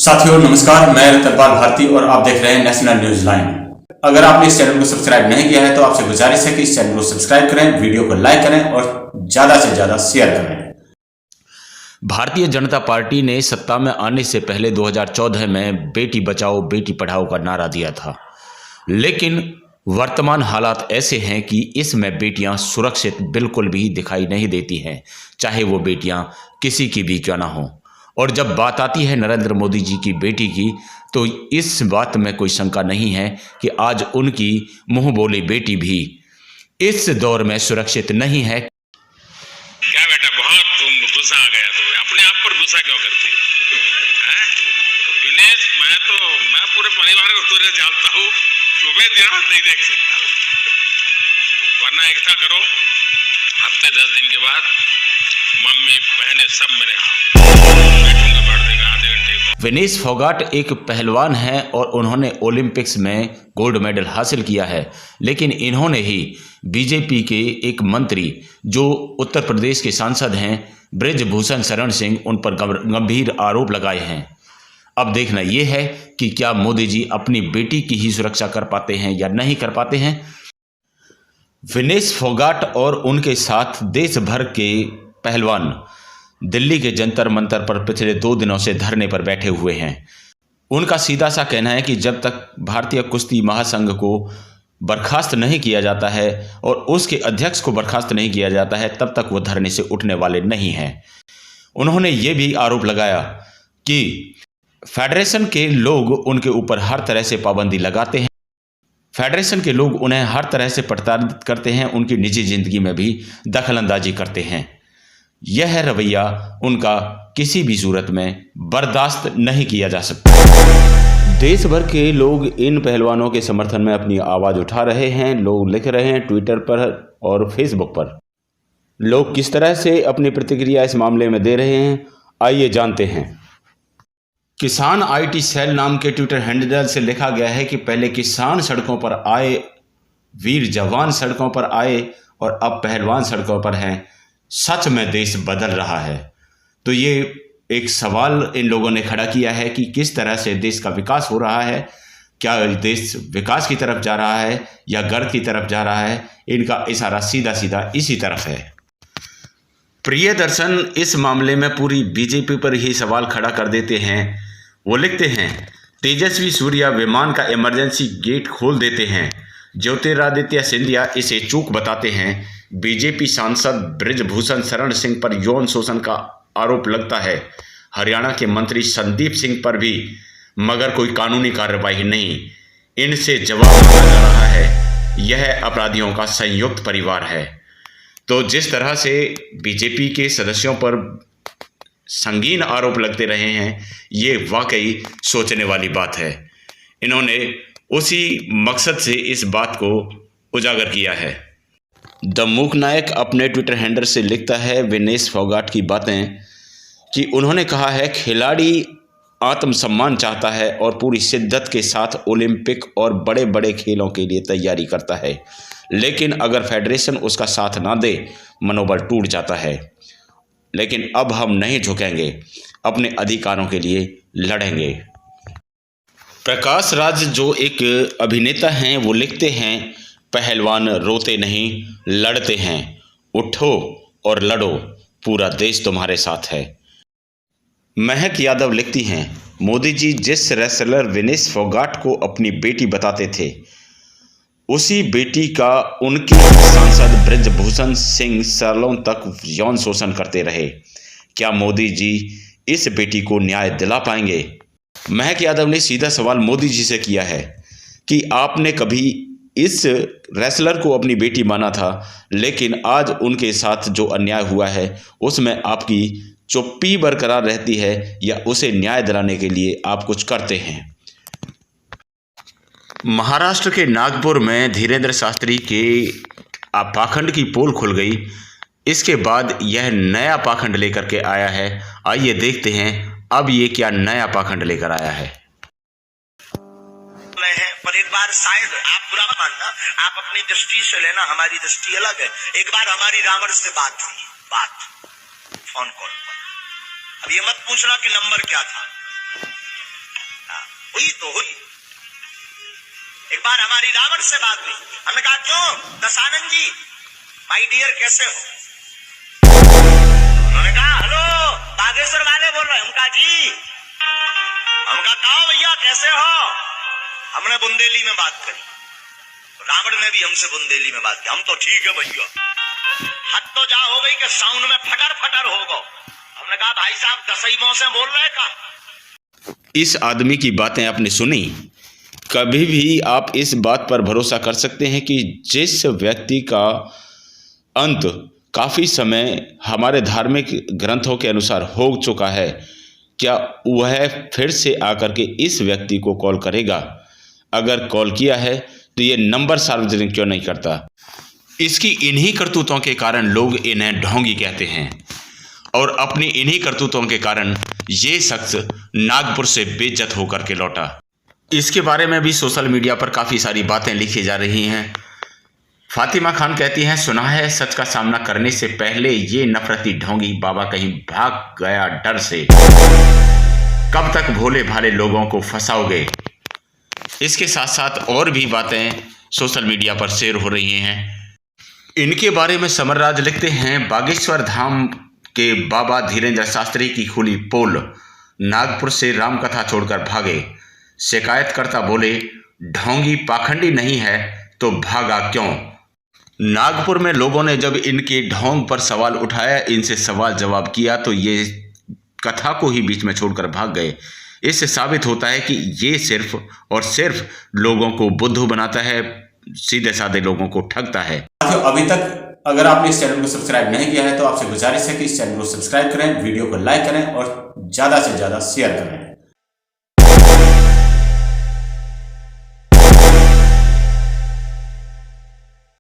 साथियों नमस्कार, मैं रतनपाल भारती और आप देख रहे हैं नेशनल न्यूज लाइन। अगर आपने इस चैनल को सब्सक्राइब नहीं किया है तो आपसे गुजारिश है कि इस चैनल को सब्सक्राइब करें, वीडियो को लाइक करें और ज्यादा से ज्यादा शेयर करें। भारतीय जनता पार्टी ने सत्ता में आने से पहले 2014 में बेटी बचाओ बेटी पढ़ाओ का नारा दिया था, लेकिन वर्तमान हालात ऐसे हैं कि इसमें बेटियां सुरक्षित बिल्कुल भी दिखाई नहीं देती हैं, चाहे वो बेटियां किसी की भी क्यों ना हो। और जब बात आती है नरेंद्र मोदी जी की बेटी की, तो इस बात में कोई शंका नहीं है कि आज उनकी मुंह बोली बेटी भी इस दौर में सुरक्षित नहीं है। क्या बेटा, बहुत तुम गुस्सा आ गया, तुम्हें अपने आप पर गुस्सा क्यों करती हो? दिनेश, मैं पूरे परिवार को तुझे जानता हूँ, तुम्हें दिन रात नहीं देख सकता, वरना एकता करो, हफ्ते 10 दिन के बाद मम्मी बहनें सब मेरे बैठूंगा, बैठ देगा आधे घंटे। विनेश फोगाट एक पहलवान हैं और उन्होंने ओलंपिक्स में गोल्ड मेडल हासिल किया है, लेकिन इन्होंने ही बीजेपी के एक मंत्री जो उत्तर प्रदेश के सांसद हैं बृजभूषण शरण सिंह, उन पर गंभीर आरोप लगाए हैं। अब देखना यह है कि क्या मोदी जी अपनी बेटी की ही सुरक्षा कर पाते हैं या नहीं कर पाते हैं। विनेश फोगाट और उनके साथ देश भर के पहलवान दिल्ली के जंतर मंतर पर पिछले 2 दिनों से धरने पर बैठे हुए हैं। उनका सीधा सा कहना है कि जब तक भारतीय कुश्ती महासंघ को बर्खास्त नहीं किया जाता है और उसके अध्यक्ष को बर्खास्त नहीं किया जाता है, तब तक वो धरने से उठने वाले नहीं हैं। उन्होंने ये भी आरोप लगाया कि फेडरेशन के लोग उनके ऊपर हर तरह से पाबंदी लगाते हैं, फेडरेशन के लोग उन्हें हर तरह से प्रताड़ित करते हैं, उनकी निजी जिंदगी में भी दखलंदाजी करते हैं। यह रवैया उनका किसी भी सूरत में बर्दाश्त नहीं किया जा सकता। देश भर के लोग इन पहलवानों के समर्थन में अपनी आवाज़ उठा रहे हैं। लोग लिख रहे हैं ट्विटर पर और फेसबुक पर। लोग किस तरह से अपनी प्रतिक्रिया इस मामले में दे रहे हैं, आइए जानते हैं। किसान आईटी सेल नाम के ट्विटर हैंडल से लिखा गया है कि पहले किसान सड़कों पर आए, वीर जवान सड़कों पर आए और अब पहलवान सड़कों पर हैं। सच में देश बदल रहा है। तो ये एक सवाल इन लोगों ने खड़ा किया है कि किस तरह से देश का विकास हो रहा है। क्या देश विकास की तरफ जा रहा है या गर्द की तरफ जा रहा है? इनका इशारा सीधा सीधा इसी तरफ है। प्रियदर्शन इस मामले में पूरी बीजेपी पर ही सवाल खड़ा कर देते हैं। वो लिखते हैं, तेजस्वी सूर्या विमान का इमरजेंसी गेट खोल देते हैं, ज्योतिरादित्य सिंधिया इसे चूक बताते हैं, बीजेपी सांसद बृजभूषण शरण सिंह पर यौन शोषण का आरोप लगता है, हरियाणा के मंत्री संदीप सिंह पर भी, मगर कोई कानूनी कार्रवाई नहीं, इनसे जवाब मांगा जा रहा है। यह अपराधियों का संयुक्त परिवार है। तो जिस तरह से बीजेपी के सदस्यों पर संगीन आरोप लगते रहे हैं, ये वाकई सोचने वाली बात है। इन्होंने उसी मकसद से इस बात को उजागर किया है। द मूक नायक अपने ट्विटर हैंडल से लिखता है विनेश फोगाट की बातें कि उन्होंने कहा है, खिलाड़ी आत्मसम्मान चाहता है और पूरी शिद्दत के साथ ओलंपिक और बड़े बड़े खेलों के लिए तैयारी करता है, लेकिन अगर फेडरेशन उसका साथ ना दे, मनोबल टूट जाता है। लेकिन अब हम नहीं झुकेंगे, अपने अधिकारों के लिए लड़ेंगे। प्रकाश राज जो एक अभिनेता हैं, वो लिखते हैं, पहलवान रोते नहीं लड़ते हैं, उठो और लड़ो, पूरा देश तुम्हारे साथ है। महक यादव लिखती हैं, मोदी जी जिस रेसलर विनेश फोगाट को अपनी बेटी बताते थे, उसी बेटी का उनके सांसद बृजभूषण सिंह सालों तक यौन शोषण करते रहे। क्या मोदी जी इस बेटी को न्याय दिला पाएंगे? महक यादव ने सीधा सवाल मोदी जी से किया है कि आपने कभी इस रेसलर को अपनी बेटी माना था, लेकिन आज उनके साथ जो अन्याय हुआ है उसमें आपकी चुप्पी बरकरार रहती है या उसे न्याय दिलाने के लिए आप कुछ करते हैं? महाराष्ट्र के नागपुर में धीरेंद्र शास्त्री के पाखंड की पोल खुल गई। इसके बाद यह नया पाखंड लेकर के आया है। आइए देखते हैं अब ये क्या नया पाखंड लेकर आया है। पर एक बार शायद आप बुरा मानना, आप अपनी दृष्टि से लेना, हमारी दृष्टि अलग है। एक बार हमारी रावण से बात हुई, फोन कॉल पर। अब ये मत पूछना कि नंबर क्या था, हुई तो हुई। एक बार हमारी रावण से बात हुई, हमने कहा क्यों दशानंद जी माय डियर कैसे हो? उन्होंने कहा हेलो बागेश्वर वाले बोल रहे हैं। हम कहा जी, हम कहा भैया कैसे हो? हमने बुंदेली में बात करी, रावण ने भी हमसे बुंदेली में बात की। हम तो ठीक है भैया, हद तो जा हो गई कि साउंड में फटर फटर हो गो। हमने कहा भाई साहब दसई मोह से बोल रहे का? इस आदमी की बातें आपने सुनी। कभी भी आप इस बात पर भरोसा कर सकते हैं कि जिस व्यक्ति का अंत काफ़ी समय हमारे धार्मिक ग्रंथों के अनुसार हो चुका है, क्या वह फिर से आकर के इस व्यक्ति को कॉल करेगा? अगर कॉल किया है तो ये नंबर सार्वजनिक क्यों नहीं करता? इसकी इन्हीं करतूतों के कारण लोग इन्हें ढोंगी कहते हैं और अपनी इन्हीं करतूतों के कारण ये शख्स नागपुर से बेइज्जत होकर के लौटा। इसके बारे में भी सोशल मीडिया पर काफ़ी सारी बातें लिखी जा रही हैं। फातिमा खान कहती हैं, सुना है सच का सामना करने से पहले ये नफरती ढोंगी बाबा कहीं भाग गया डर से। कब तक भोले भाले लोगों को फंसाओगे? इसके साथ साथ और भी बातें सोशल मीडिया पर शेयर हो रही हैं। इनके बारे में समरराज लिखते हैं, बागेश्वर धाम के बाबा धीरेन्द्र शास्त्री की खुली पोल, नागपुर से रामकथा छोड़कर भागे। शिकायतकर्ता बोले ढोंगी पाखंडी नहीं है तो भागा क्यों? नागपुर में लोगों ने जब इनके ढोंग पर सवाल उठाया, इनसे सवाल जवाब किया तो ये कथा को ही बीच में छोड़कर भाग गए। इससे साबित होता है कि ये सिर्फ और सिर्फ लोगों को बुद्धू बनाता है, सीधे साधे लोगों को ठगता है। अभी तक अगर आपने इस चैनल को सब्सक्राइब नहीं किया है तो आपसे गुजारिश है कि इस चैनल को सब्सक्राइब करें, वीडियो को लाइक करें और ज़्यादा से ज़्यादा शेयर करें।